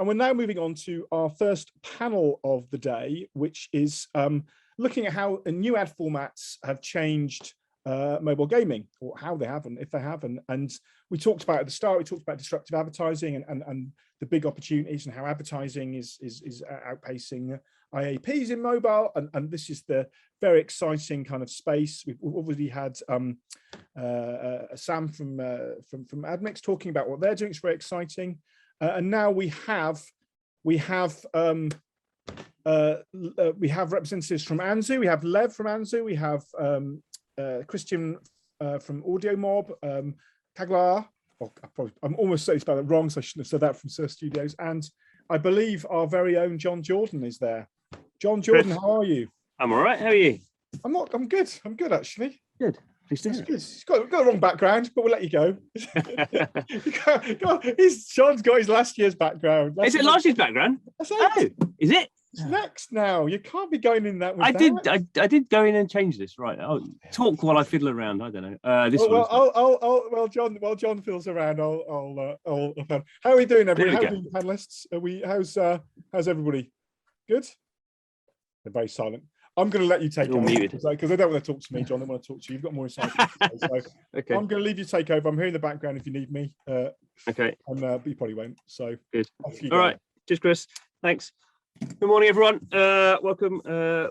we're now moving on to our first panel of the day, which is looking at how new ad formats have changed mobile gaming, or how they have, and if they haven't. And we talked about at the start, we talked about disruptive advertising and the big opportunities and how advertising is outpacing IAPs in mobile. And this is the very exciting kind of space. We've already had Sam from AdMix talking about what they're doing. It's very exciting. And now we have representatives from Anzu. We have Lev from Anzu. We have Christian from AudioMob, Caglar. Oh, I'm almost saying spelled it wrong, so I shouldn't have said that, from Sir Studios. And I believe our very own John Jordan is there. John Jordan, Chris, how are you? I'm all right. How are you? I'm good. I'm good, actually. Good. He's got the wrong background, but we'll let you go. Sean's got his last year's background. Is it last year's background? Oh, is it? It's next now. You can't be going in that. I did go in and change this. Right. I'll talk while I fiddle around. I don't know. While John fiddles around, I'll how are we doing, everybody? How are the panelists? How's everybody? Good. They're very silent. I'm going to let you take over because they don't want to talk to me, John. They want to talk to you. You've got more insight. So okay. I'm going to leave you take over. I'm here in the background if you need me. Okay. But you probably won't. So good. All right. Cheers, Chris. Thanks. Good morning, everyone. Welcome.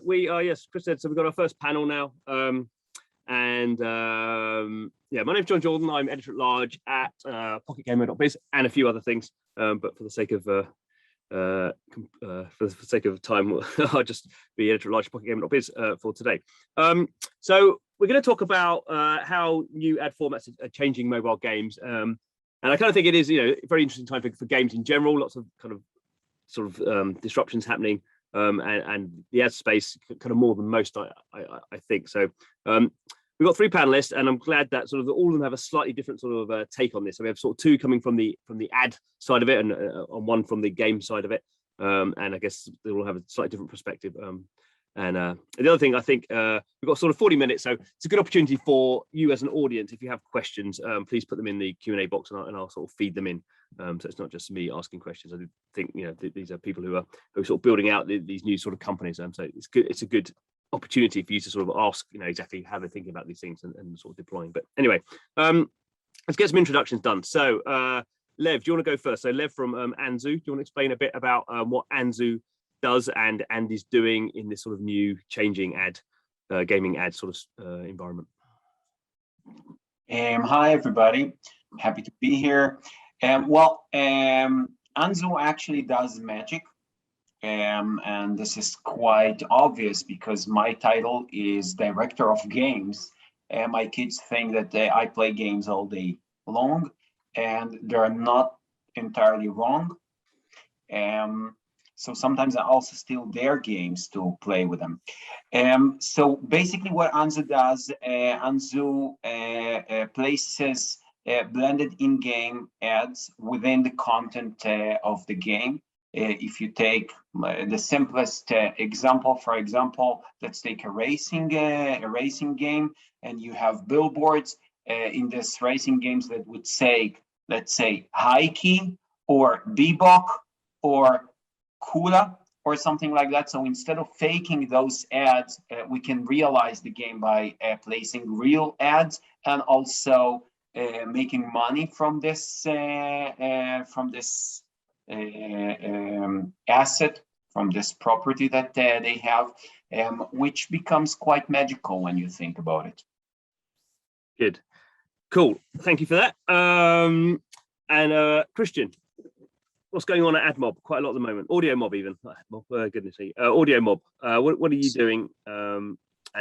We are, yes, Chris said, so we've got our first panel now. My name's John Jordan. I'm editor-at-large at pocketgamer.biz and a few other things. But for the sake of time, I'll just be editor-at-large at pocketgamer.biz for today. So we're going to talk about how new ad formats are changing mobile games. And I kind of think it is, a very interesting time for games in general. Lots of kind of disruptions happening, and the ad space kind of more than most, I think. So we've got three panelists, and I'm glad that sort of all of them have a slightly different sort of take on this. So we have sort of two coming from the ad side of it, and one from the game side of it, and I guess they all have a slightly different perspective. And the other thing, I think we've got sort of 40 minutes, so it's a good opportunity for you as an audience. If you have questions, please put them in the Q&A box, and I'll sort of feed them in. So it's not just me asking questions. I think these are people who are sort of building out these new sort of companies. So it's good. It's a good opportunity for you to sort of ask, exactly how they're thinking about these things and sort of deploying. But anyway, let's get some introductions done. So Lev, do you want to go first? So Lev from Anzu, do you want to explain a bit about what Anzu does and is doing in this sort of new changing gaming ad sort of environment? Hi everybody, happy to be here. Anzu actually does magic, and this is quite obvious because my title is director of games, and my kids think that I play games all day long, and they're not entirely wrong. So sometimes I also steal their games to play with them. So basically what Anzu does, Anzu places blended in-game ads within the content of the game. If you take the simplest example, for example, let's take a racing game, and you have billboards in this racing games that would say, let's say, Hikey or Bebop or Kula or something like that. So instead of faking those ads, we can realize the game by placing real ads and also making money from this asset, from this property that they have, which becomes quite magical when you think about it. Good, cool. Thank you for that. And Christian, what's going on at AdMob? Quite a lot at the moment. AudioMob even. Goodness me. AudioMob. What are you doing? And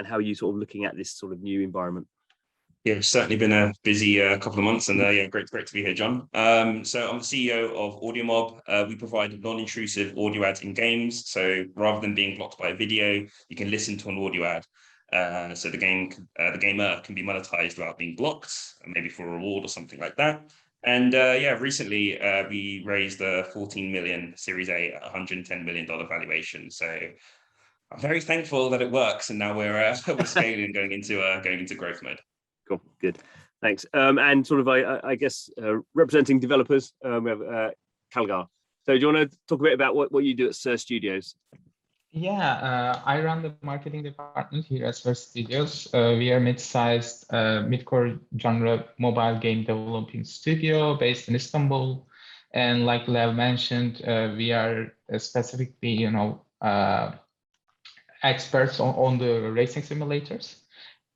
how are you sort of looking at this sort of new environment? Yeah, it's certainly been a busy couple of months, and great to be here, John. So I'm the CEO of AudioMob. We provide non-intrusive audio ads in games. So rather than being blocked by a video, you can listen to an audio ad. So the gamer can be monetized without being blocked, maybe for a reward or something like that. And recently we raised a 14 million Series A at $110 million valuation. So I'm very thankful that it works, and now we're scaling, going into growth mode. Cool, good, thanks. And sort of, I guess, representing developers, we have Caglar. So do you want to talk a bit about what you do at Sir Studios? Yeah, I run the marketing department here at Sir Studios. We are mid-sized, mid-core genre mobile game developing studio based in Istanbul. And like Lev mentioned, we are specifically, experts on the racing simulators.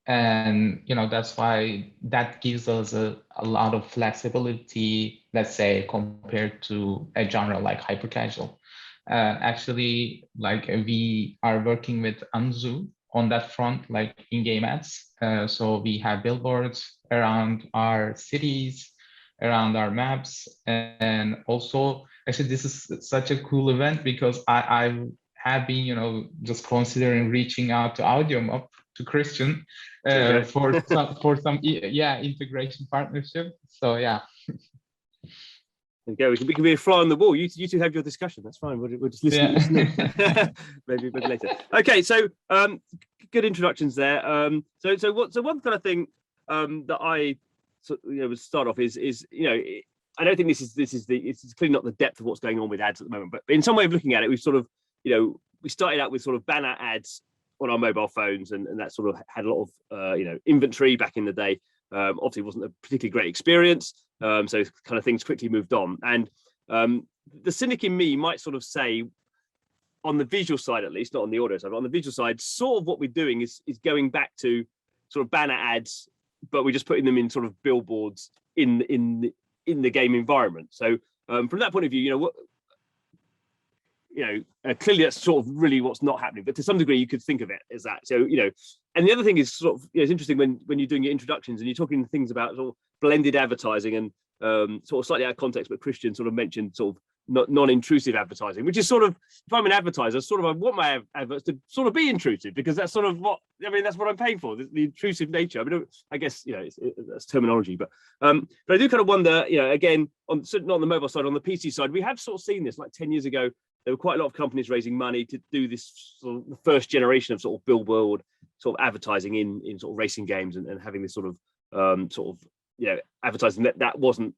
And, that's why that gives us a lot of flexibility, let's say, compared to a genre like hyper-casual. Actually, like we are working with Anzu on that front, like in-game ads. So we have billboards around our cities, around our maps, and also, actually, this is such a cool event because I have been, just considering reaching out to AudioMob, to Christian, for some integration partnership. So yeah. There you go. We can be a fly on the wall. You two have your discussion. That's fine. We'll just listen. Yeah. maybe later. Okay, so good introductions there. So one kind of thing that I would start off is I don't think it's clearly not the depth of what's going on with ads at the moment, but in some way of looking at it, we've sort of we started out with sort of banner ads on our mobile phones, and that sort of had a lot of inventory back in the day. Obviously, it wasn't a particularly great experience, so kind of things quickly moved on. And the cynic in me might sort of say, on the visual side at least, not on the audio side, but on the visual side, sort of what we're doing is going back to sort of banner ads, but we're just putting them in sort of billboards in the game environment. So from that point of view, clearly that's sort of really what's not happening, but to some degree you could think of it as that. So, and the other thing is sort of, it's interesting when you're doing your introductions and you're talking things about sort of blended advertising and sort of slightly out of context, but Christian sort of mentioned sort of non-intrusive advertising, which is sort of, if I'm an advertiser, sort of I want my adverts to sort of be intrusive, because that's sort of that's what I'm paying for, the intrusive nature. I mean, I guess, that's terminology, but I do kind of wonder, again, not on the mobile side, on the PC side, we have sort of seen this like 10 years ago. There were quite a lot of companies raising money to do this sort of the first generation of sort of billboard sort of advertising in sort of racing games, and having this sort of advertising that wasn't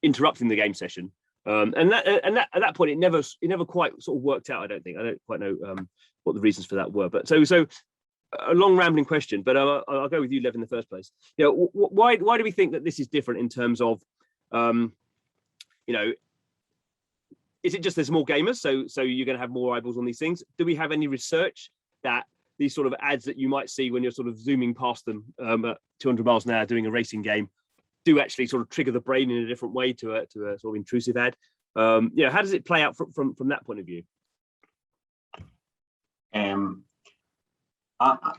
interrupting the game session. And that at that point it never quite sort of worked out. I don't quite know what the reasons for that were. But so a long rambling question, but I'll go with you, Lev, in the first place. Why do we think that this is different in terms of is it just there's more gamers, so you're going to have more eyeballs on these things? Do we have any research that these sort of ads that you might see when you're sort of zooming past them at 200 miles an hour doing a racing game do actually sort of trigger the brain in a different way to a sort of intrusive ad? How does it play out from that point of view?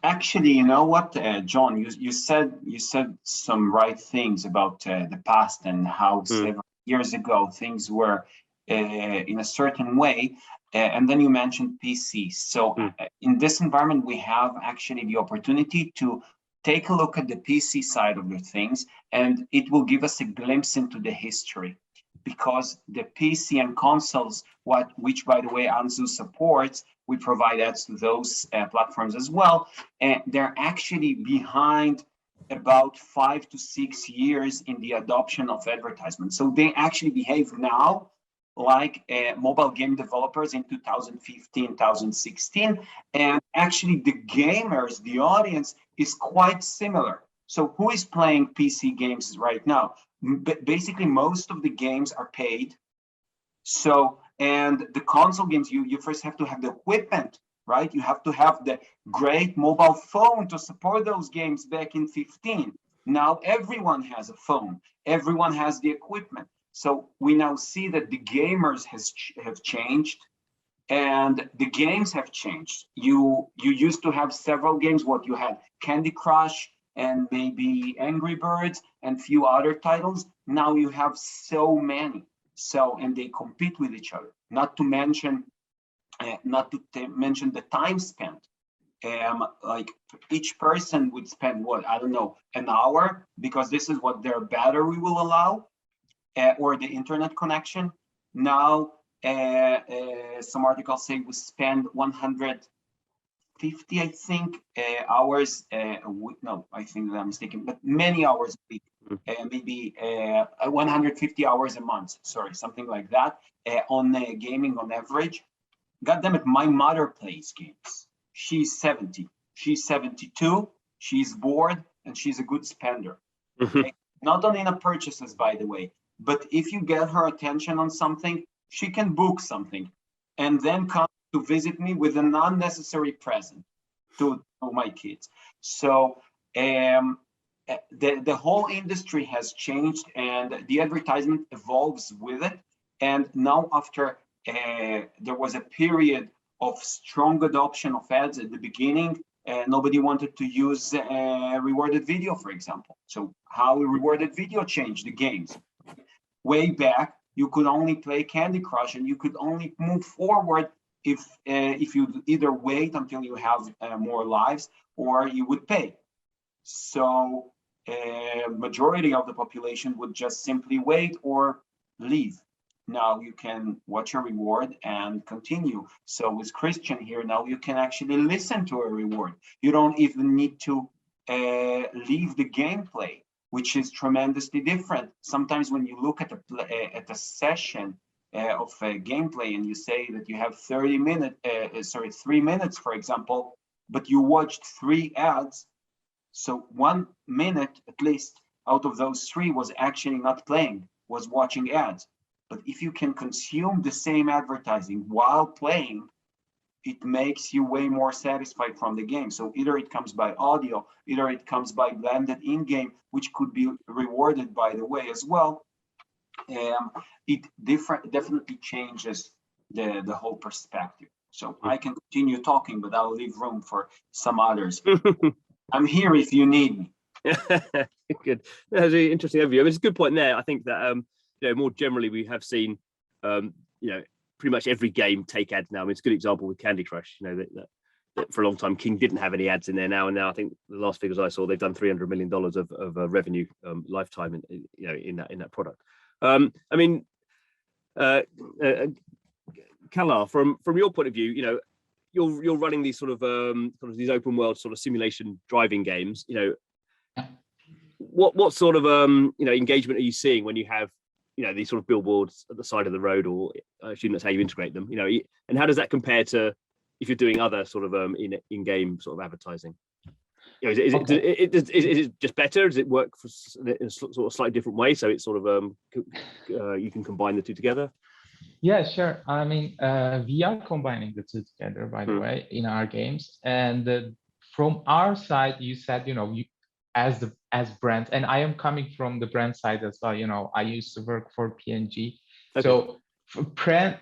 Actually, you know what, John, you said some right things about the past and how several years ago things were in a certain way, and then you mentioned PC. So in this environment, we have actually the opportunity to take a look at the PC side of the things, and it will give us a glimpse into the history, because the PC and consoles, which by the way Anzu supports, we provide ads to those platforms as well, and they're actually behind about 5 to 6 years in the adoption of advertisement. So they actually behave now like mobile game developers in 2015, 2016. And actually the gamers, the audience is quite similar. So who is playing PC games right now? Basically, most of the games are paid. So, and the console games, you first have to have the equipment, right? You have to have the great mobile phone to support those games back in 15. Now everyone has a phone, everyone has the equipment. So we now see that the gamers have changed and the games have changed. You used to have several games. What you had, Candy Crush and maybe Angry Birds and few other titles. Now you have so many. So, and they compete with each other. Not to mention the time spent. Like each person would spend an hour, because this is what their battery will allow. Or the internet connection. Now, some articles say we spend 100 150, I think, hours a week. No, I think that I'm mistaken, but many hours a week, maybe 150 hours a month. Sorry, something like that on gaming on average. God damn it, my mother plays games. She's 70. She's 72. She's bored, and she's a good spender. Okay? Not only in the purchases, by the way, but if you get her attention on something, she can book something and then come to visit me with an unnecessary present to my kids. So the whole industry has changed, and the advertisement evolves with it. And now after there was a period of strong adoption of ads at the beginning, nobody wanted to use rewarded video, for example. So how rewarded video changed the games. Way back, you could only play Candy Crush, and you could only move forward if you either wait until you have more lives, or you would pay. So majority of the population would just simply wait or leave. Now you can watch a reward and continue. So with Christian here, now you can actually listen to a reward. You don't even need to leave the gameplay, which is tremendously different. Sometimes when you look at a session of gameplay and you say that you have 3 minutes, for example, but you watched 3 ads, so 1 minute at least out of those 3 was actually not playing, was watching ads. But if you can consume the same advertising while playing, it makes you way more satisfied from the game. So either it comes by audio, either it comes by blended in-game, which could be rewarded, by the way, as well. It definitely changes the whole perspective. So I can continue talking, but I'll leave room for some others. I'm here if you need me. Good. That's an interesting overview. I mean, it's a good point there. I think that more generally, we have seen pretty much every game take ads now. I mean, it's a good example with Candy Crush. That for a long time, King didn't have any ads in there now, and now I think the last figures I saw, they've done $300 million of revenue lifetime in that product. I mean, Caglar, from your point of view, you're running these sort of these open world sort of simulation driving games. What sort of engagement are you seeing when you have these sort of billboards at the side of the road, or I assume that's how you integrate them, and how does that compare to if you're doing other sort of in-game sort of advertising? Is it just better? Does it work in a sort of slightly different way? So it's sort of you can combine the two together? Yeah, sure. I mean, we are combining the two together, by the way, in our games. And from our side, you said, as brands, and I am coming from the brand side as well. I used to work for P&G. Okay. So for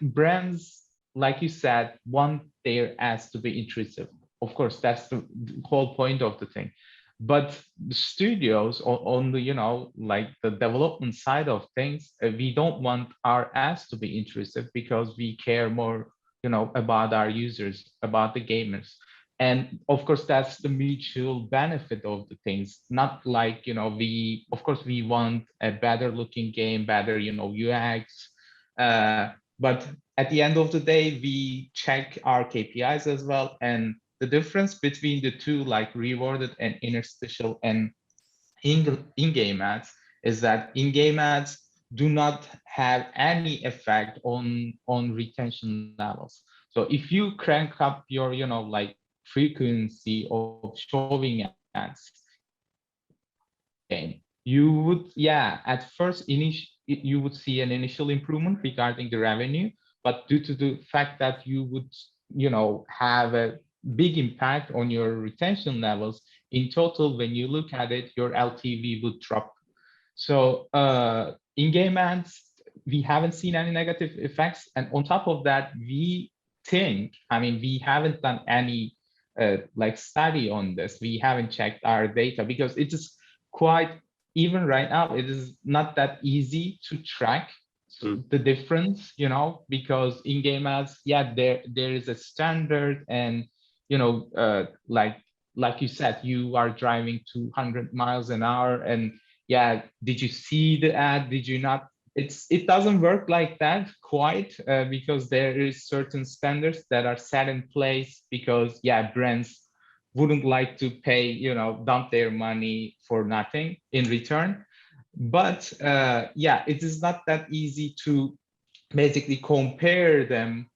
brands, like you said, want their ads to be intrusive. Of course, that's the whole point of the thing. But the studios on the, like the development side of things, we don't want our ads to be intrusive because we care more, about our users, about the gamers. And of course, that's the mutual benefit of the things. Not like, we want a better looking game, better, UX. But at the end of the day, we check our KPIs as well. And the difference between the two, like rewarded and interstitial and in-game ads, is that in-game ads do not have any effect on retention levels. So if you crank up your, like frequency of showing ads, you would, at first you would see an initial improvement regarding the revenue, but due to the fact that you would, have a big impact on your retention levels, in total, when you look at it, your LTV would drop. So in-game ads, we haven't seen any negative effects. And on top of that, we haven't done any like study on this. We haven't checked our data because it is quite, even right now, it is not that easy to track the difference, because in-game ads, there is a standard, and like you said, you are driving 200 miles an hour, and did you see the ad? Did you not? it doesn't work like that quite, because there is certain standards that are set in place, because brands wouldn't like to pay, dump their money for nothing in return. But it is not that easy to basically compare them,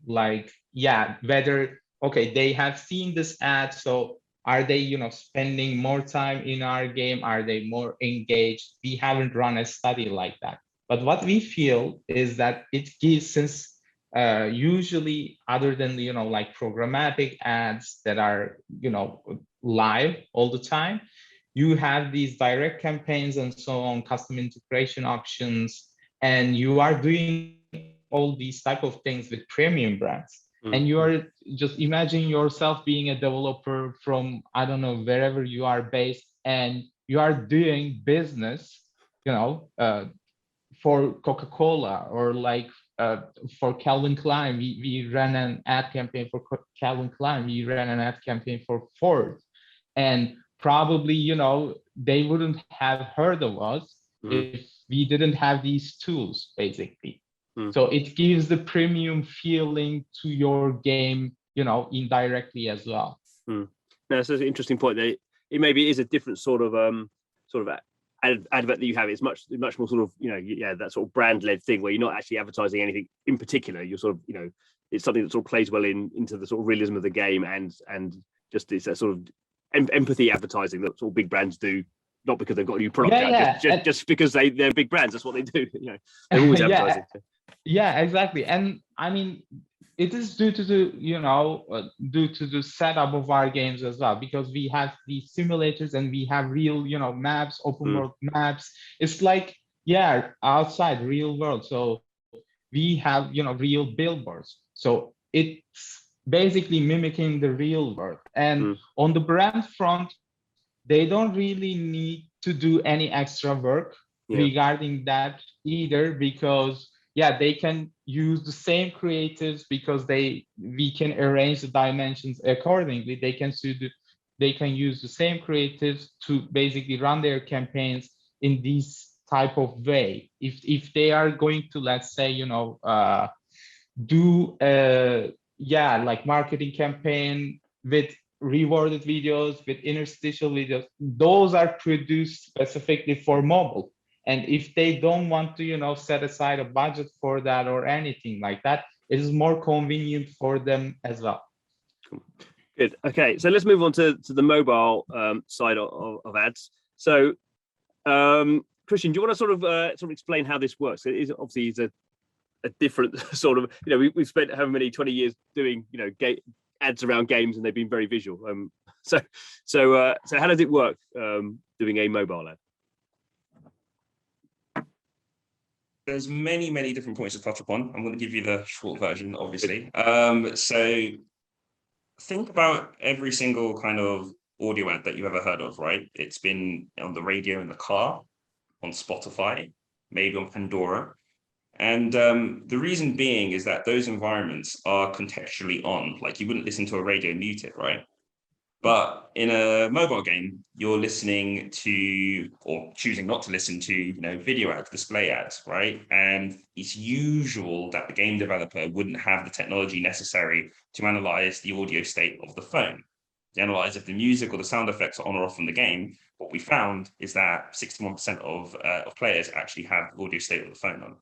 whether, okay, they have seen this ad, so are they, spending more time in our game? Are they more engaged? We haven't run a study like that. But what we feel is that it gives, since usually, other than, like programmatic ads that are, live all the time, you have these direct campaigns and so on, custom integration options, and you are doing all these type of things with premium brands. And you are just imagine yourself being a developer from, I don't know, wherever you are based, and you are doing business, for Coca-Cola, or like for Calvin Klein. We ran an ad campaign for Calvin Klein. We ran an ad campaign for Ford. And probably, they wouldn't have heard of us if we didn't have these tools, basically. So it gives the premium feeling to your game, indirectly as well. No, that's an interesting point. That it maybe is a different sort of advert that you have. It's much more sort of, that sort of brand-led thing where you're not actually advertising anything in particular. You're sort of, it's something that sort of plays well into the sort of realism of the game, and just it's a sort of empathy advertising that sort of big brands do, not because they've got a new product out, just because they're big brands. That's what they do. They're always advertising. Yeah, exactly. And I mean, it is due to the setup of our games as well, because we have these simulators and we have real, maps, open world maps. It's like, outside real world. So we have, real billboards. So it's basically mimicking the real world. And on the brand front, they don't really need to do any extra work regarding that either, because they can use the same creatives, because we can arrange the dimensions accordingly. They can use the same creatives to basically run their campaigns in this type of way. If they are going to, let's say, do like marketing campaign with rewarded videos, with interstitial videos, those are produced specifically for mobile. And if they don't want to, set aside a budget for that or anything like that, it is more convenient for them as well. Good. Okay, so let's move on to the mobile side of ads. So, Christian, do you want to sort of explain how this works? It is obviously a different sort of, we've spent however many 20 years doing, ads around games, and they've been very visual. So how does it work doing a mobile ad? There's many different points to touch upon. I'm going to give you the short version, obviously. So think about every single kind of audio ad that you've ever heard of, right? It's been on the radio in the car, on Spotify, maybe on Pandora. And the reason being is that those environments are contextually on. Like, you wouldn't listen to a radio muted, right? But in a mobile game, you're listening to, or choosing not to listen to, video ads, display ads, right? And it's usual that the game developer wouldn't have the technology necessary to analyze the audio state of the phone, to analyze if the music or the sound effects are on or off in the game. What we found is that 61% of players actually have the audio state of the phone on.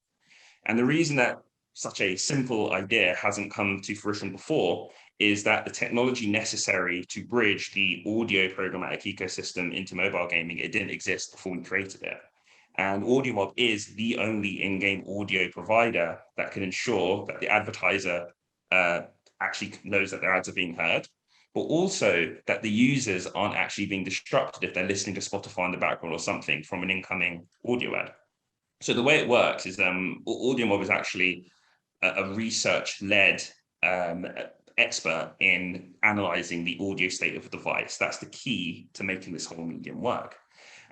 And the reason that such a simple idea hasn't come to fruition before is that the technology necessary to bridge the audio programmatic ecosystem into mobile gaming, it didn't exist before we created it. And AudioMob is the only in-game audio provider that can ensure that the advertiser actually knows that their ads are being heard, but also that the users aren't actually being disrupted if they're listening to Spotify in the background or something from an incoming audio ad. So the way it works is AudioMob is actually a research-led expert in analyzing the audio state of a device. That's the key to making this whole medium work.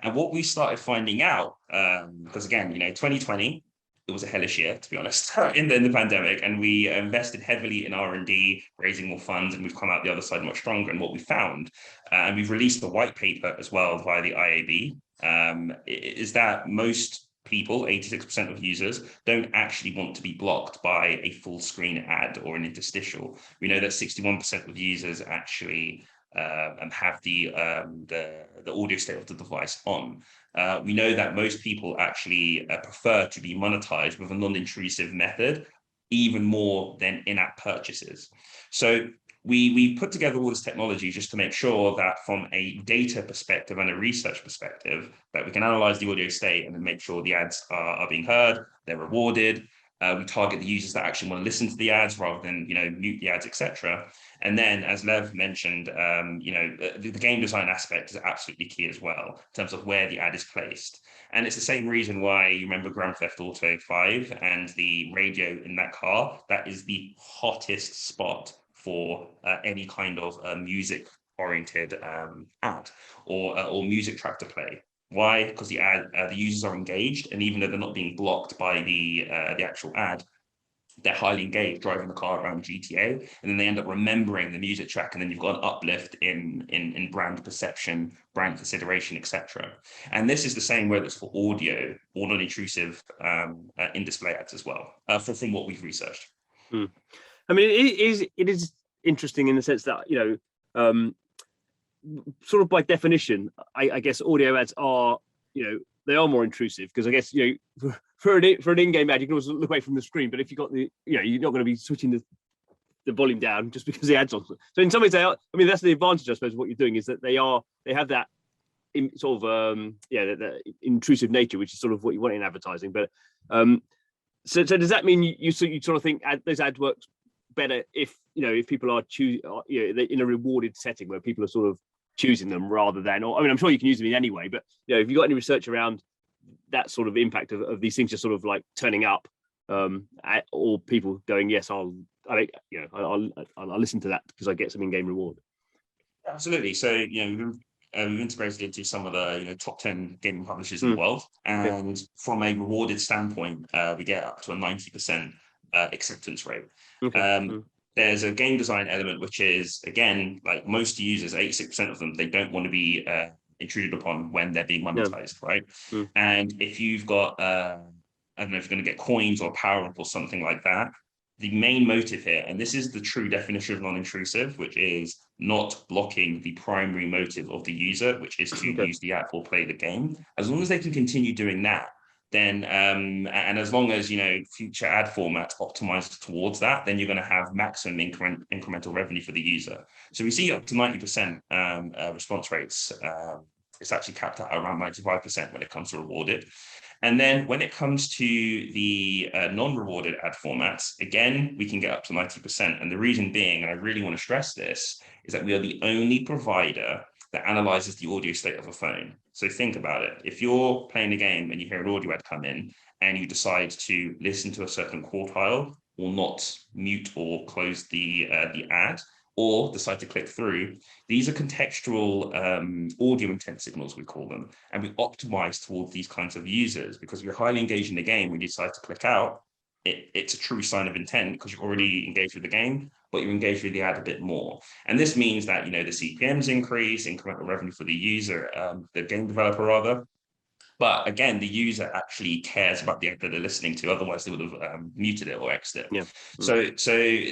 And what we started finding out, because again, 2020, it was a hellish year, to be honest, in the pandemic, and we invested heavily in R&D, raising more funds, and we've come out the other side much stronger. And what we found, and we've released a white paper as well via the IAB, is that most people, 86% of users, don't actually want to be blocked by a full screen ad or an interstitial. We know that 61% of users actually have the audio state of the device on. We know that most people actually prefer to be monetized with a non-intrusive method, even more than in-app purchases. So we put together all this technology just to make sure that from a data perspective and a research perspective, that we can analyze the audio state and then make sure the ads are being heard, they're rewarded. We target the users that actually want to listen to the ads rather than, mute the ads, etc. And then, as Lev mentioned, the game design aspect is absolutely key as well in terms of where the ad is placed. And it's the same reason why you remember Grand Theft Auto 5 and the radio in that car. That is the hottest spot for any kind of music-oriented ad or music track to play. Why? Because the users are engaged, and even though they're not being blocked by the actual ad, they're highly engaged driving the car around GTA, and then they end up remembering the music track, and then you've got an uplift in brand perception, brand consideration, etc. And this is the same whether it's for audio or non-intrusive in-display ads as well, from what we've researched. I mean, it is interesting in the sense that sort of by definition, I guess audio ads are, they are more intrusive, because I guess, for an in-game ad, you can also look away from the screen, but if you've got you're not going to be switching the volume down just because the ad's on. So in some ways, they are. I mean, that's the advantage, I suppose, of what you're doing, is that they have that sort of the intrusive nature, which is sort of what you want in advertising. But so does that mean you sort of think those ads work better if people are in a rewarded setting where people are sort of choosing them rather than, or I mean, I'm sure you can use them in any way, but if you've got any research around that sort of impact of these things just sort of like turning up, or people going, yes, I'll listen to that because I get some in-game reward. Absolutely. So we've integrated into some of the top 10 gaming publishers in the world, and from a rewarded standpoint, we get up to a 90% acceptance rate. There's a game design element, which is, again, like most users, 86% of them, they don't want to be intruded upon when they're being monetized, right? And if you've got, I don't know if you're going to get coins or power up or something like that, the main motive here, and this is the true definition of non-intrusive, which is not blocking the primary motive of the user, which is to use the app or play the game. As long as they can continue doing that, then and as long as future ad formats optimize towards that, then you're going to have maximum incremental revenue for the user. So we see up to 90% response rates. It's actually capped at around 95% when it comes to rewarded. And then when it comes to the non-rewarded ad formats, again, we can get up to 90%. And the reason being, and I really want to stress this, is that we are the only provider that analyzes the audio state of a phone. So think about it. If you're playing a game and you hear an audio ad come in and you decide to listen to a certain quartile or not mute or close the ad, or decide to click through, these are contextual audio intent signals, we call them. And we optimize towards these kinds of users because you're highly engaged in the game. When you decide to click out, it's a true sign of intent because you're already engaged with the game, but you're engaged with the ad a bit more. And this means that, the CPMs increase, incremental revenue for the user, the game developer rather. But again, the user actually cares about the ad that they're listening to. Otherwise, they would have muted it or exited. Yeah. So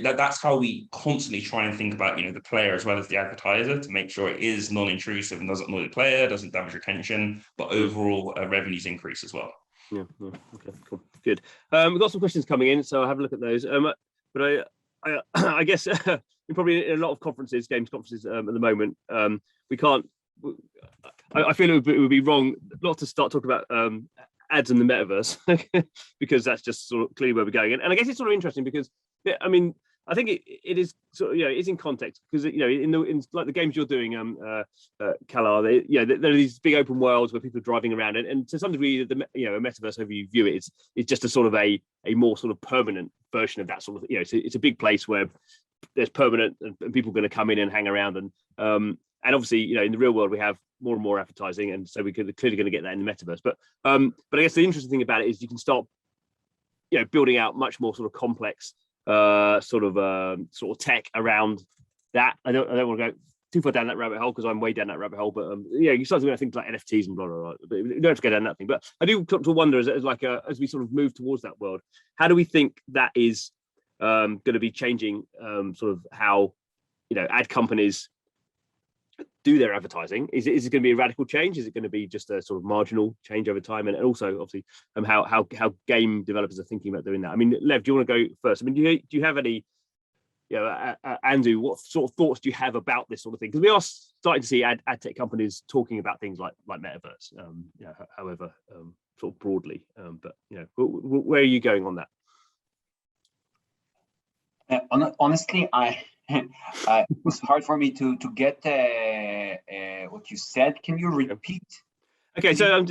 that's how we constantly try and think about, the player as well as the advertiser to make sure it is non-intrusive and doesn't annoy the player, doesn't damage retention, but overall revenues increase as well. Yeah. Okay. Cool. Good. We've got some questions coming in, so I'll have a look at those. But I guess you're probably in a lot of games conferences at the moment. We can't. I feel it would be wrong not to start talking about ads in the metaverse because that's just sort of clearly where we're going. And I guess it's sort of interesting because, I mean, I think it is sort of, it's in context because, in like the games you're doing, Caglar, there are these big open worlds where people are driving around, and to some degree, a metaverse, however you view it, it's just a sort of a more sort of permanent version of that sort of, it's a big place where there's permanent and people are going to come in and hang around and obviously, in the real world, we have more and more advertising, and so we're clearly going to get that in the metaverse. But I guess the interesting thing about it is you can start, building out much more sort of complex, sort of tech around that. I don't want to go too far down that rabbit hole because I'm way down that rabbit hole. But yeah, you start to think like NFTs and blah blah blah. But you don't have to go down that thing. But I do to wonder as we sort of move towards that world, how do we think that is going to be changing sort of how ad companies do their advertising? Is it going to be a radical change? Is it going to be just a sort of marginal change over time? And also, obviously, how game developers are thinking about doing that. I mean, Lev, do you want to go first? I mean, do you have any? Anzu, what sort of thoughts do you have about this sort of thing? Because we are starting to see ad tech companies talking about things like metaverse, however, sort of broadly. But where are you going on that? Honestly, it was hard for me to get what you said. Can you repeat? Okay, so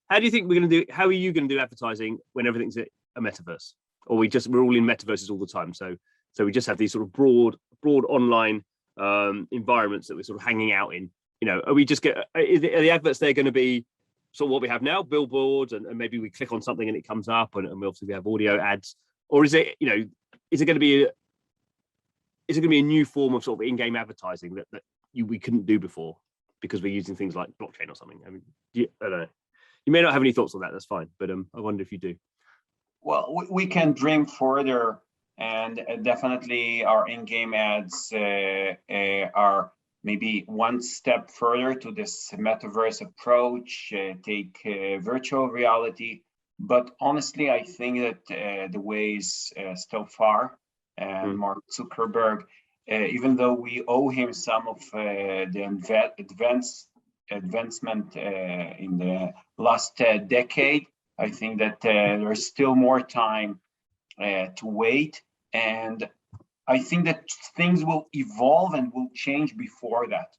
how do you think we're going to do? How are you going to do advertising when everything's a metaverse, or we're all in metaverses all the time? So we just have these sort of broad online environments that we're sort of hanging out in. Are the adverts there going to be sort of what we have now, billboards, and maybe we click on something and it comes up, and we obviously have audio ads, or is it going to be a new form of sort of in-game advertising that we couldn't do before because we're using things like blockchain or something? I mean, I don't know. You may not have any thoughts on that. That's fine, but I wonder if you do. Well, we can dream further. And definitely our in-game ads are maybe one step further to this metaverse approach, take virtual reality. But honestly, I think that the way is still far. And Mark Zuckerberg, even though we owe him some of the advancement in the last decade, I think that there's still more time to wait, and I think that things will evolve and will change before that.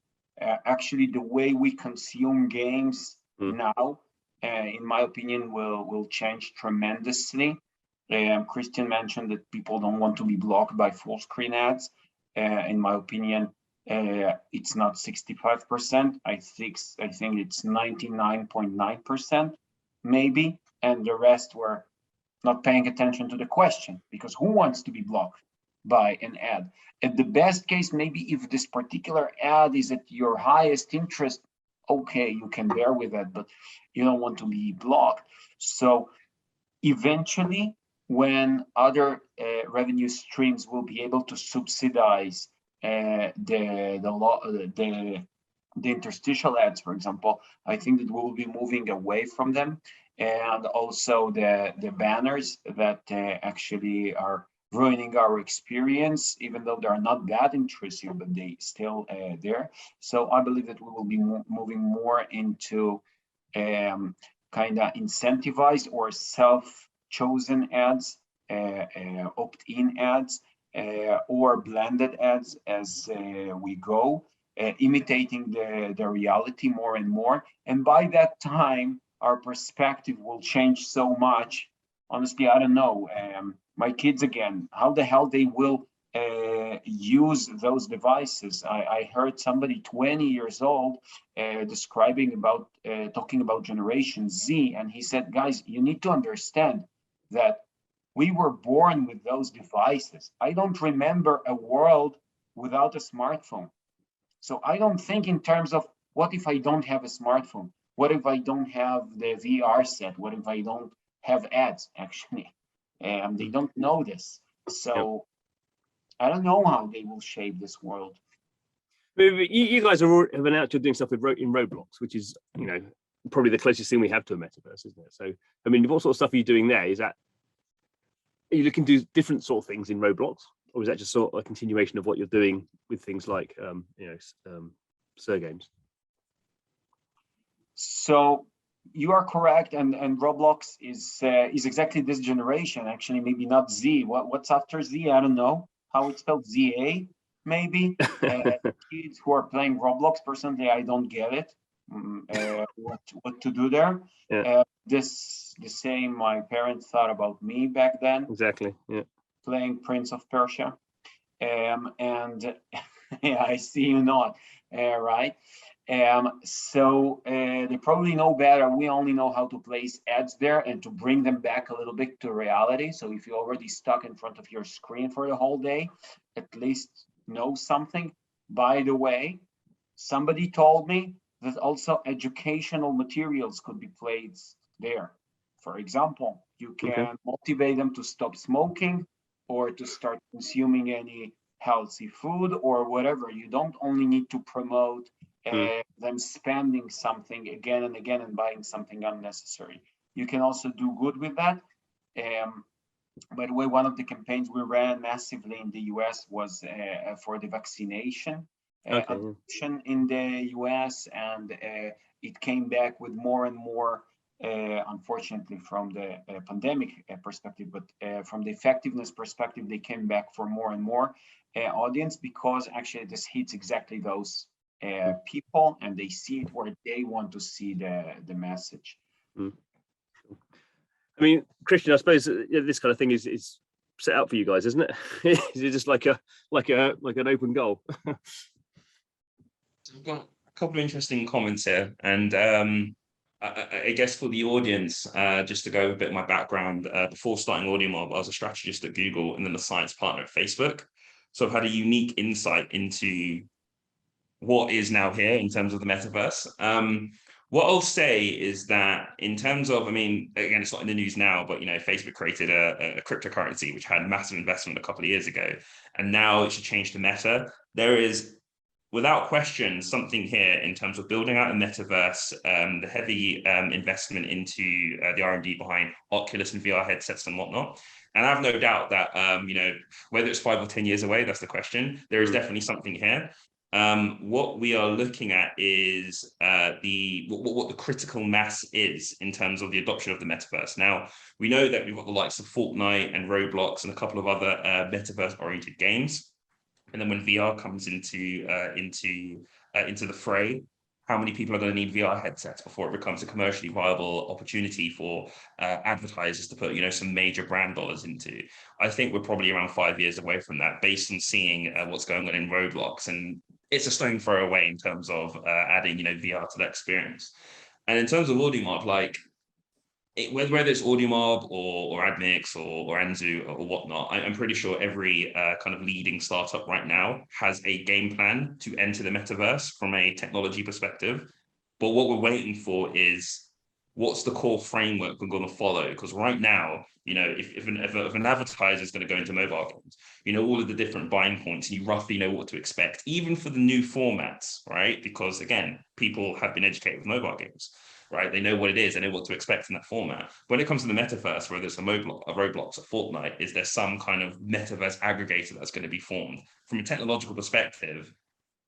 Actually, the way we consume games now, in my opinion, will change tremendously. Christian mentioned that people don't want to be blocked by full screen ads. In my opinion, it's not 65%. I think it's 99.9% maybe, and the rest were not paying attention to the question, because who wants to be blocked by an ad? At the best case, maybe if this particular ad is at your highest interest, okay, you can bear with that, but you don't want to be blocked. So eventually, when other revenue streams will be able to subsidize the interstitial ads, for example, I think that we will be moving away from them. And also the banners that actually are ruining our experience, even though they're not that intrusive, but they still there. So I believe that we will be moving more into kind of incentivized or self-chosen ads, opt-in ads, or blended ads as we go, imitating the reality more and more. And by that time, our perspective will change so much. Honestly, I don't know. My kids, again, how the hell they will use those devices? I heard somebody 20 years old talking about Generation Z, and he said, guys, you need to understand that we were born with those devices. I don't remember a world without a smartphone. So I don't think in terms of what if I don't have a smartphone? What if I don't have the VR set? What if I don't have ads, actually? They don't know this. So I don't know how they will shape this world. You guys have announced you're doing stuff in Roblox, which is, probably the closest thing we have to a metaverse, isn't it? So, I mean, what sort of stuff are you doing there? Are you looking to do different sort of things in Roblox? Or is that just sort of a continuation of what you're doing with things like, Sir Games? So you are correct, and Roblox is exactly this generation. Actually, maybe not Z. What's after Z? I don't know how it's spelled. ZA, maybe. Kids who are playing Roblox. Personally, I don't get it. What to do there? Yeah. The same my parents thought about me back then. Exactly. Yeah. Playing Prince of Persia, and yeah, I see you not right. So they probably know better. We only know how to place ads there and to bring them back a little bit to reality. So if you're already stuck in front of your screen for the whole day, at least know something. By the way, Somebody told me that also educational materials could be played there. For example, you can motivate them to stop smoking or to start consuming any healthy food or whatever. You don't only need to promote them spending something again and again and buying something unnecessary. You can also do good with that. By the way, one of the campaigns we ran massively in the US was for the vaccination adoption in the US, and it came back with more and more, unfortunately from the pandemic perspective, but from the effectiveness perspective, they came back for more and more audience, because actually this hits exactly those people, and they see it where they want to see the message. I mean, Christian, I suppose this kind of thing is set out for you guys, isn't it? Is it just like an open goal? We've got a couple of interesting comments here, and I guess for the audience, just to go over a bit of my background, before starting AudioMob, I was a strategist at Google and then a science partner at Facebook. So I've had a unique insight into what is now here in terms of the metaverse. What I'll say is that in terms of, I mean, again, it's not in the news now, but, you know, Facebook created a cryptocurrency, which had massive investment a couple of years ago, and now it should change to Meta. There is, without question, something here in terms of building out a metaverse, the heavy investment into the R&D behind Oculus and VR headsets and whatnot. And I have no doubt that, you know, whether it's 5 or 10 years away, that's the question. There is definitely something here. What we are looking at is what the critical mass is in terms of the adoption of the metaverse. Now, we know that we've got the likes of Fortnite and Roblox and a couple of other metaverse-oriented games. And then when VR comes into the fray, how many people are going to need VR headsets before it becomes a commercially viable opportunity for advertisers to put, you know, some major brand dollars into? I think we're probably around 5 years away from that, based on seeing what's going on in Roblox, and it's a stone throw away in terms of adding, you know, VR to that experience. And in terms of AudioMob, like, whether it's AudioMob or AdMix or Anzu or whatnot, I'm pretty sure every kind of leading startup right now has a game plan to enter the metaverse from a technology perspective. But what we're waiting for is, what's the core framework we're going to follow? Because right now, you know, if an advertiser is going to go into mobile games, you know all of the different buying points, and you roughly know what to expect, even for the new formats, right? Because again, people have been educated with mobile games. Right, they know what it is, they know what to expect in that format. When it comes to the metaverse, whether it's a Roblox, a Fortnite, is there some kind of metaverse aggregator that's going to be formed? From a technological perspective,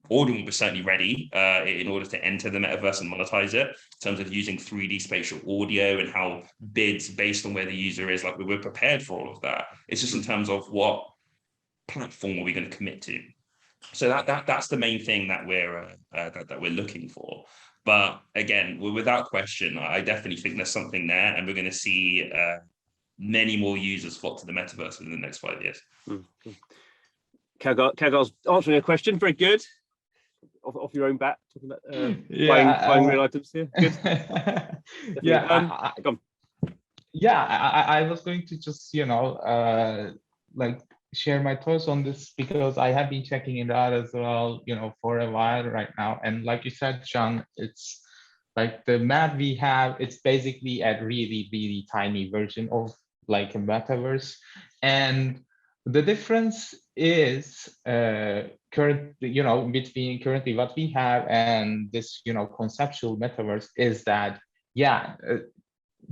AudioMob is certainly ready in order to enter the metaverse and monetize it, in terms of using 3D spatial audio and how bids based on where the user is. Like, we're prepared for all of that. It's just in terms of what platform are we going to commit to. So that's the main thing that we're looking for. But again, without question, I definitely think there's something there, and we're going to see many more users flock to the metaverse within the next 5 years. Caglar's answering a question. Very good. Off your own bat, talking about buying real items here. Good. I was going to just, you know, like, share my thoughts on this, because I have been checking it out as well, you know, for a while right now. And like you said, John, it's like the map we have, it's basically a really, really tiny version of like a metaverse. And the difference is between currently what we have and this, you know, conceptual metaverse, is that,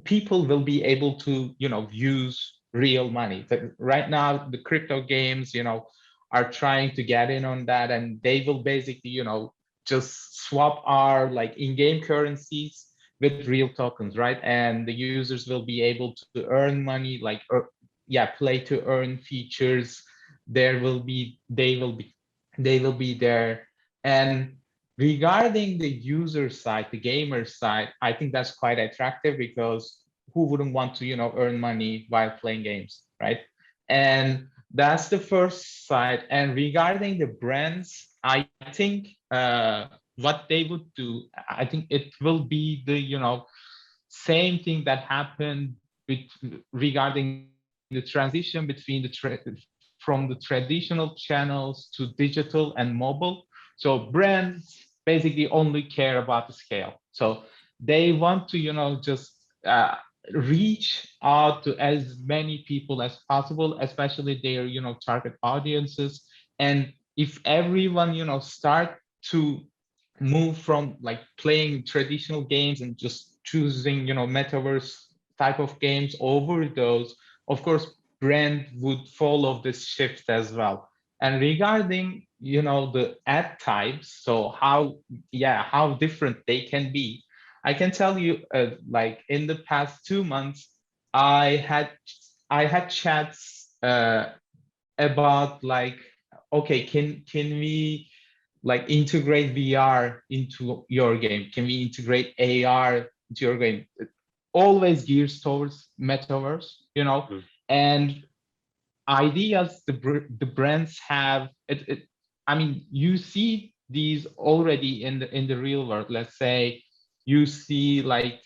people will be able to, you know, use real money. Right now, the crypto games, you know, are trying to get in on that, and they will basically, you know, just swap our like in-game currencies with real tokens, right? And the users will be able to earn money, like, play to earn features. They will be there. And regarding the user side, the gamer side, I think that's quite attractive, because who wouldn't want to, you know, earn money while playing games, right? And that's the first side. And regarding the brands, I think what they would do, I think it will be the, you know, same thing that happened regarding the transition between from the traditional channels to digital and mobile. So brands basically only care about the scale. So they want to, just reach out to as many people as possible, especially their, target audiences. And if everyone, start to move from like playing traditional games and just choosing, metaverse type of games over those, of course, brand would follow this shift as well. And regarding, the ad types, so how different they can be, I can tell you, like in the past 2 months, I had chats about like, okay, can we like integrate VR into your game? Can we integrate AR into your game? It always gears towards metaverse, and ideas the brands have. I mean, you see these already in the real world. Let's say you see like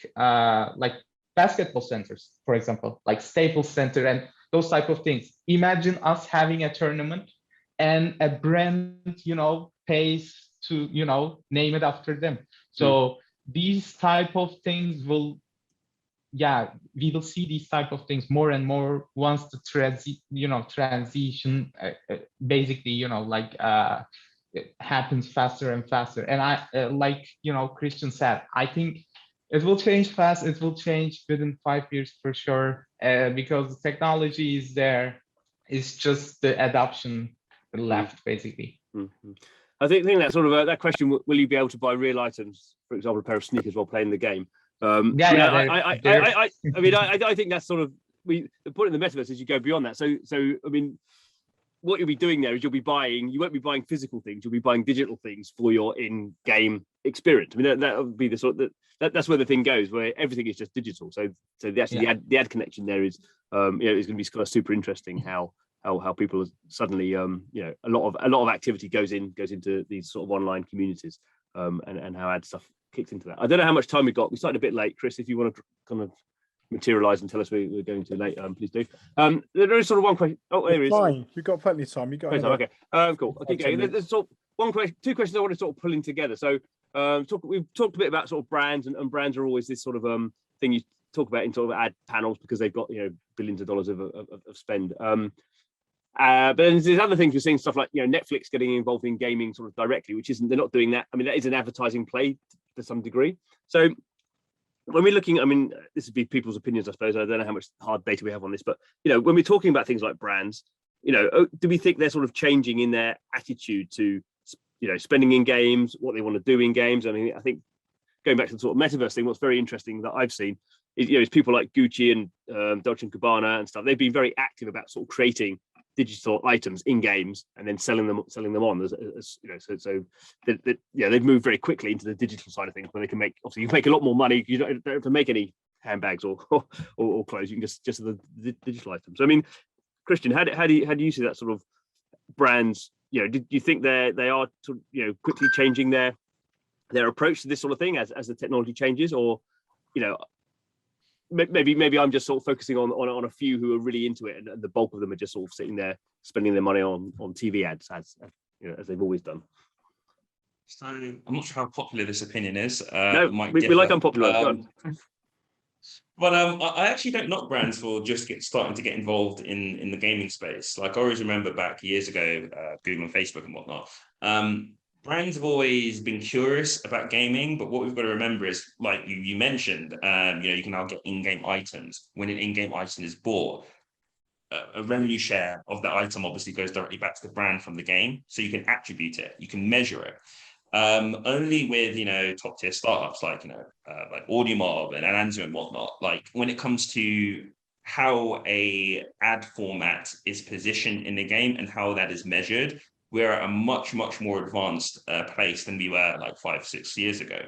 basketball centers, for example, like Staples Center and those type of things. Imagine us having a tournament and a brand, pays to, name it after them. So these type of things will, we will see these type of things more and more once the transition basically, it happens faster and faster. And I, like, Christian said, I think it will change fast. It will change within 5 years for sure, because the technology is there. It's just the adoption left, basically. I think that sort of that question: will you be able to buy real items, for example, a pair of sneakers while playing the game? I think that's sort of the point of the metaverse is you go beyond that. So I mean, what you'll be doing there is you won't be buying physical things, you'll be buying digital things for your in-game experience. I mean, that would be the sort of that's where the thing goes, where everything is just digital. So the ad connection there is is going to be kind of super interesting how people are suddenly a lot of activity goes into these sort of online communities, and how ad stuff kicked into that. I don't know how much time we got. We started a bit late, Chris. If you want to kind of materialize and tell us we're going too late, please do. There is sort of one question. Oh, there is. Fine, you've got plenty of time. You got okay. Cool. Okay. There's sort of two questions I want to sort of pull in together. So we've talked a bit about sort of brands, and brands are always this sort of thing you talk about in sort of ad panels because they've got billions of dollars of spend. But then there's other things we're seeing, stuff like Netflix getting involved in gaming sort of directly, which they're not doing that. I mean, that is an advertising play to some degree. So when we're looking, I mean, this would be people's opinions, I suppose. I don't know how much hard data we have on this, but when we're talking about things like brands, do we think they're sort of changing in their attitude to spending in games, what they want to do in games? I mean, I think going back to the sort of metaverse thing, what's very interesting that I've seen is people like Gucci and Dolce & Gabbana and stuff. They've been very active about sort of creating digital items in games and then selling them on so they've moved very quickly into the digital side of things where they can you can make a lot more money. You don't have to make any handbags or clothes. You can just the digital items. So, I mean, Christian, how do you see that sort of brands? Do you think they are quickly changing their approach to this sort of thing as the technology changes, or maybe I'm just sort of focusing on a few who are really into it, and the bulk of them are just sort of sitting there spending their money on TV ads as they've always done. So I'm not sure how popular this opinion is. No, we like unpopular. But I actually don't knock brands for just starting to get involved in the gaming space. Like, I always remember back years ago, Google and Facebook and whatnot. Brands have always been curious about gaming, but what we've got to remember is, like you mentioned, you can now get in-game items. When an in-game item is bought, a revenue share of that item obviously goes directly back to the brand from the game, so you can attribute it, you can measure it. Only with top tier startups like like AudioMob and Anzu and whatnot, like when it comes to how a ad format is positioned in the game and how that is measured, we're at a much more advanced place than we were like 5-6 years ago.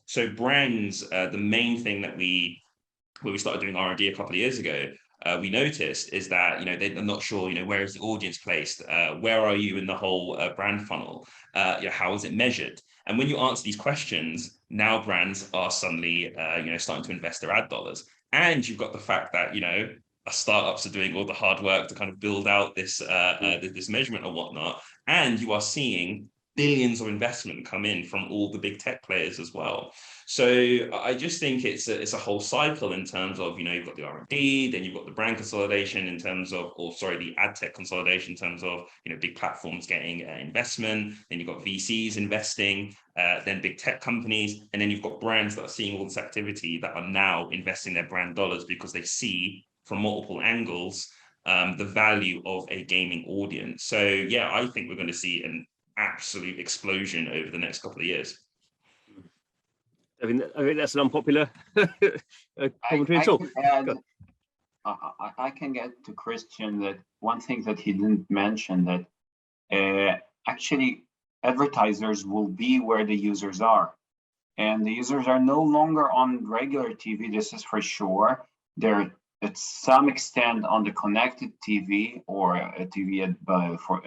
So brands, the main thing that when we started doing R&D a couple of years ago, we noticed is that they're not sure where is the audience placed, where are you in the whole brand funnel, how is it measured? And when you answer these questions, now brands are suddenly starting to invest their ad dollars. And you've got the fact that startups are doing all the hard work to kind of build out this this measurement and whatnot, and you are seeing billions of investment come in from all the big tech players as well. So I just think it's a whole cycle in terms of, you've got the R&D, then you've got the brand consolidation in terms of, the ad tech consolidation in terms of, big platforms getting investment, then you've got VCs investing, then big tech companies, and then you've got brands that are seeing all this activity that are now investing their brand dollars because they see from multiple angles the value of a gaming audience. So yeah, I think we're going to see an absolute explosion over the next couple of years. I think that's an unpopular commentary at all. I can get to Christian that one thing that he didn't mention, that actually advertisers will be where the users are. And the users are no longer on regular TV, this is for sure. They're at some extent on the connected TV or a TV for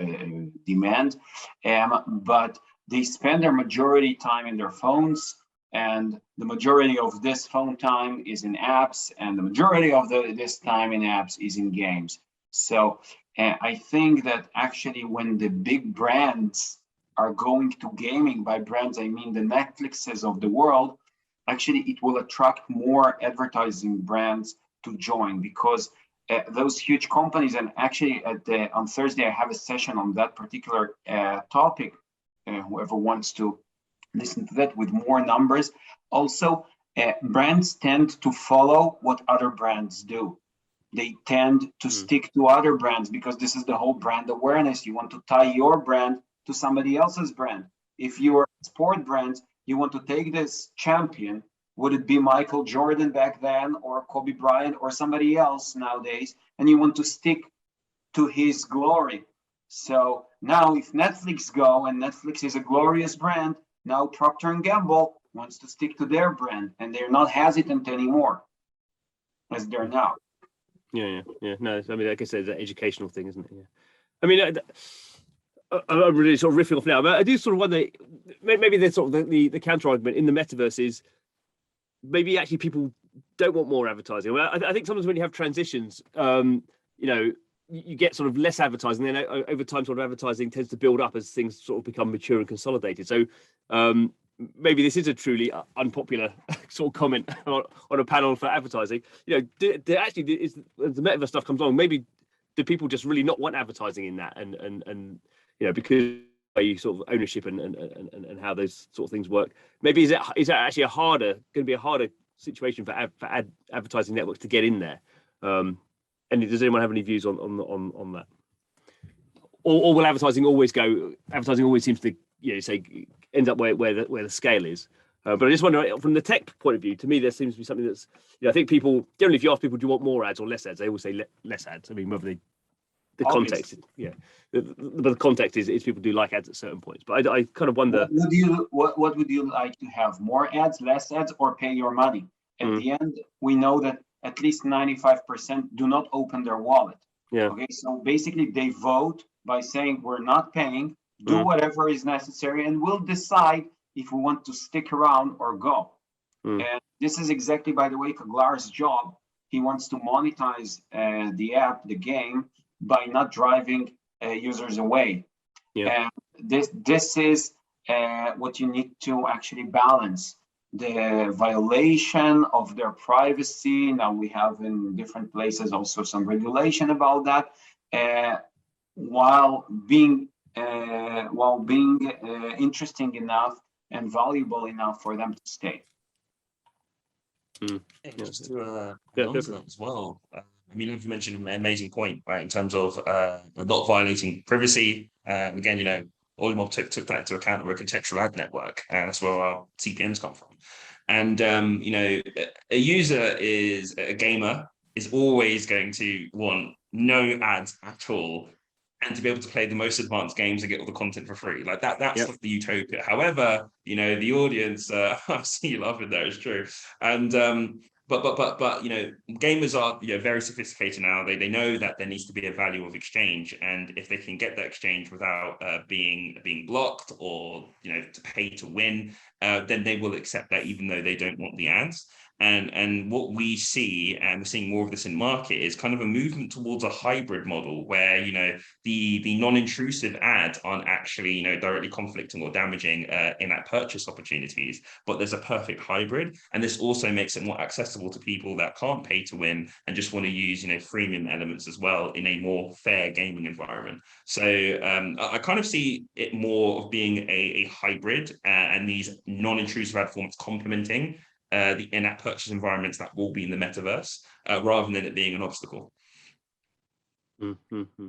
demand, but they spend their majority time in their phones, and the majority of this phone time is in apps, and the majority of this time in apps is in games. So I think that actually when the big brands are going to gaming, by brands I mean the Netflixes of the world, actually it will attract more advertising brands to join, because those huge companies, and actually on Thursday I have a session on that particular topic, whoever wants to listen to that with more numbers. Also, brands tend to follow what other brands do. They tend to stick to other brands because this is the whole brand awareness. You want to tie your brand to somebody else's brand. If you're a sport brand, you want to take this champion, would it be Michael Jordan back then or Kobe Bryant or somebody else nowadays, and you want to stick to his glory. So now if Netflix go, and Netflix is a glorious brand, now Procter & Gamble wants to stick to their brand, and they're not hesitant anymore as they're now. Yeah. No, I mean, like I said, it's an educational thing, isn't it? Yeah. I mean, I'm really sort of riffing off now, but I do sort of wonder, maybe there's sort of the counter argument in the metaverse is maybe actually people don't want more advertising. I think sometimes when you have transitions, you get sort of less advertising, then over time sort of advertising tends to build up as things sort of become mature and consolidated. So maybe this is a truly unpopular sort of comment on a panel for advertising. As the metaverse stuff comes along, maybe do people just really not want advertising in that, and because you sort of ownership and how those sort of things work. Maybe is that actually going to be a harder situation for advertising networks to get in there? And does anyone have any views on that? Or will advertising always go? Advertising always seems to say ends up where the scale is. But I just wonder, from the tech point of view, to me there seems to be something that's I think people generally, if you ask people, do you want more ads or less ads, they always say less ads. I mean, whether the context, the context is people do like ads at certain points. But I kind of wonder, what would you like to have? More ads, less ads, or pay your money? At the end, we know that at least 95% do not open their wallet. Yeah. Okay, so basically they vote by saying we're not paying, do whatever is necessary, and we'll decide if we want to stick around or go. And this is exactly, by the way, Caglar's job. He wants to monetize the app, the game, by not driving users away. Yeah. This is what you need to actually balance. The violation of their privacy. Now we have in different places also some regulation about that, while being interesting enough and valuable enough for them to stay. Just to add on to that as well. I mean, you've mentioned an amazing point, right, in terms of not violating privacy. Again, AudioMob took that into account. We're a contextual ad network, and that's where our CPMs come from. And a user is a gamer is always going to want no ads at all, and to be able to play the most advanced games and get all the content for free. Like that's like the utopia. However, the audience, I see you laughing there, it's true. And but gamers are very sophisticated now. They know that there needs to be a value of exchange, and if they can get that exchange without being blocked or to pay to win, then they will accept that, even though they don't want the ads. And what we see, and we're seeing more of this in market, is kind of a movement towards a hybrid model where, you know, the non-intrusive ads aren't actually, you know, directly conflicting or damaging in-app purchase opportunities, but there's a perfect hybrid. And this also makes it more accessible to people that can't pay to win and just want to use, you know, freemium elements as well in a more fair gaming environment. So I kind of see it more of being a hybrid and these non-intrusive ad formats complementing the in-app purchase environments that will be in the metaverse, rather than it being an obstacle. Mm-hmm.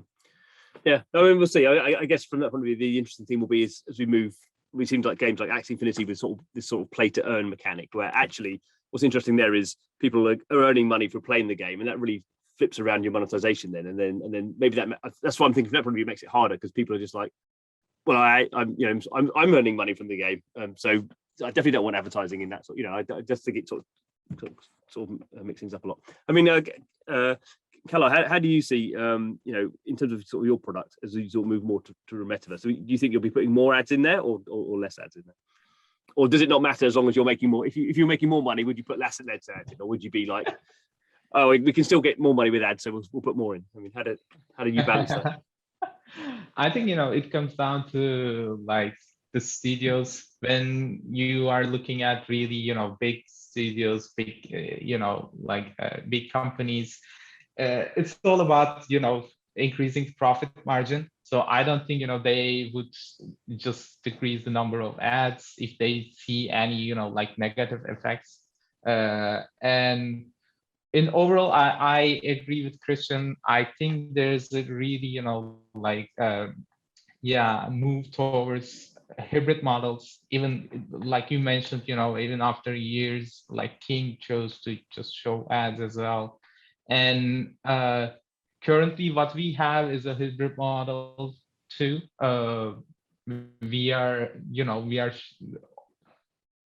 Yeah, I mean, we'll see. I guess from that point of view, the interesting thing will be is, as we move, it seems like games like Axie Infinity with this sort of play to earn mechanic, where actually what's interesting there is people are earning money for playing the game, and that really flips around your monetization then, and then maybe that's why I'm thinking from that point of view it makes it harder, because people are just like, well, I'm earning money from the game, so I definitely don't want advertising in that sort. You know, I just think it sort of mix things up a lot. I mean, Caglar, how do you see, you know, in terms of sort of your product as you sort of move more to the metaverse? So do you think you'll be putting more ads in there or less ads in there? Or does it not matter as long as you're making more? If you're making more money, would you put less ads in, or would you be like, oh, we can still get more money with ads, so we'll put more in? I mean, how do you balance that? I think, you know, it comes down to like the studios. When you are looking at really, you know, big studios, big, you know, like big companies, it's all about, you know, increasing profit margin. So I don't think, you know, they would just decrease the number of ads if they see any, you know, like negative effects. And in overall, I agree with Christian. I think there's a really, you know, like, move towards hybrid models. Even like you mentioned, you know, even after years, like King chose to just show ads as well. And currently what we have is a hybrid model too. We are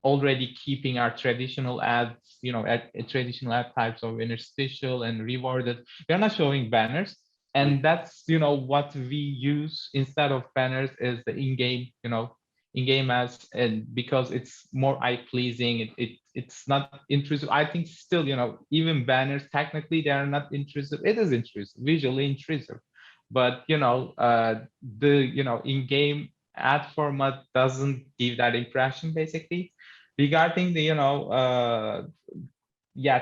already keeping our traditional ads, you know, traditional ad types of interstitial and rewarded. We're not showing banners. And that's, you know, what we use instead of banners is the in-game, you know, in-game ads, and because it's more eye-pleasing, it's not intrusive. I think still, you know, even banners, technically they are not intrusive. It is intrusive, visually intrusive. But, you know, the, you know, in-game ad format doesn't give that impression, basically. Regarding the, you know,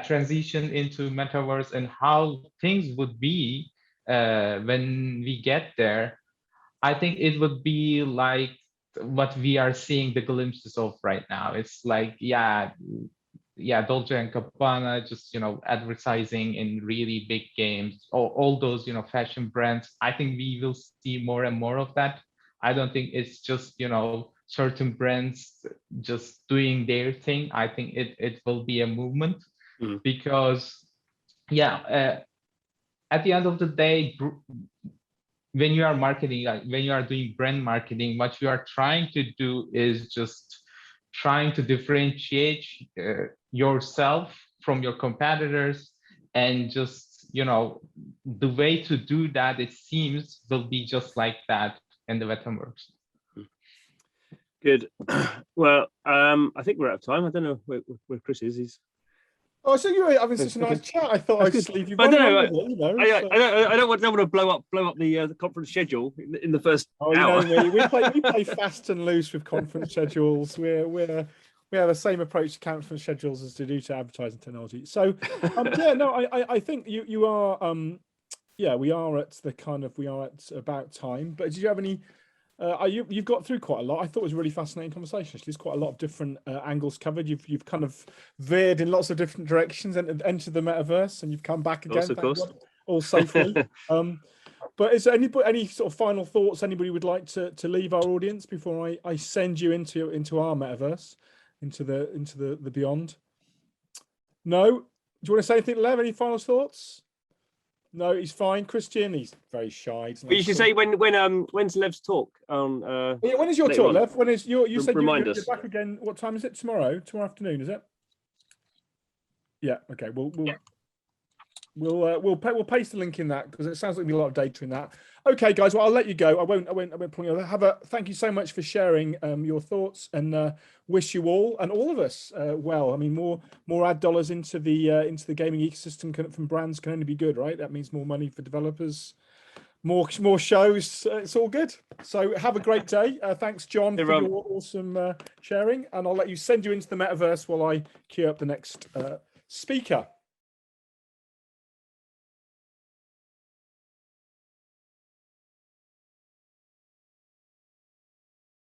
transition into metaverse and how things would be when we get there, I think it would be like what we are seeing the glimpses of right now. It's like, Dolce and Gabbana, just, you know, advertising in really big games, all those, you know, fashion brands. I think we will see more and more of that. I don't think it's just, you know, certain brands just doing their thing. I think it will be a movement because, at the end of the day, when you are marketing, when you are doing brand marketing, what you are trying to do is just trying to differentiate yourself from your competitors, and just, you know, the way to do that, it seems, will be just like that in the metaverse. Good. Well, I think we're out of time. I don't know where Chris is. He's. Oh, so you were having such a nice chat. I thought I'd just leave you. I don't know. You know, I don't want to blow up the conference schedule in the first hour. You know, we play fast and loose with conference schedules. We have the same approach to conference schedules as to do to advertising technology. So I think you are we are at about time. But did you have any? You've got through quite a lot. I thought it was a really fascinating conversation. Actually, there's quite a lot of different angles covered. You've kind of veered in lots of different directions and entered the metaverse, and you've come back again. Of course. All safely. But is there any sort of final thoughts anybody would like to leave our audience before I send you into our metaverse, into the beyond? No? Do you want to say anything, Lev? Any final thoughts? No, he's fine. Christian, he's very shy. But you should say when's Lev's talk on? When is your talk, Lev? When is your? You said remind you're us. back again. What time is it? Tomorrow afternoon, is it? Yeah. Okay. We'll We'll paste the link in that because it sounds like there'll be a lot of data in that. Okay, guys. Well, I'll let you go. I won't pull you. Thank you so much for sharing your thoughts, and wish you all and all of us well. I mean, more ad dollars into the gaming ecosystem from brands can only be good, right? That means more money for developers, more shows. It's all good. So have a great day. Thanks, John, for your awesome sharing, and I'll let you send you into the metaverse while I queue up the next speaker.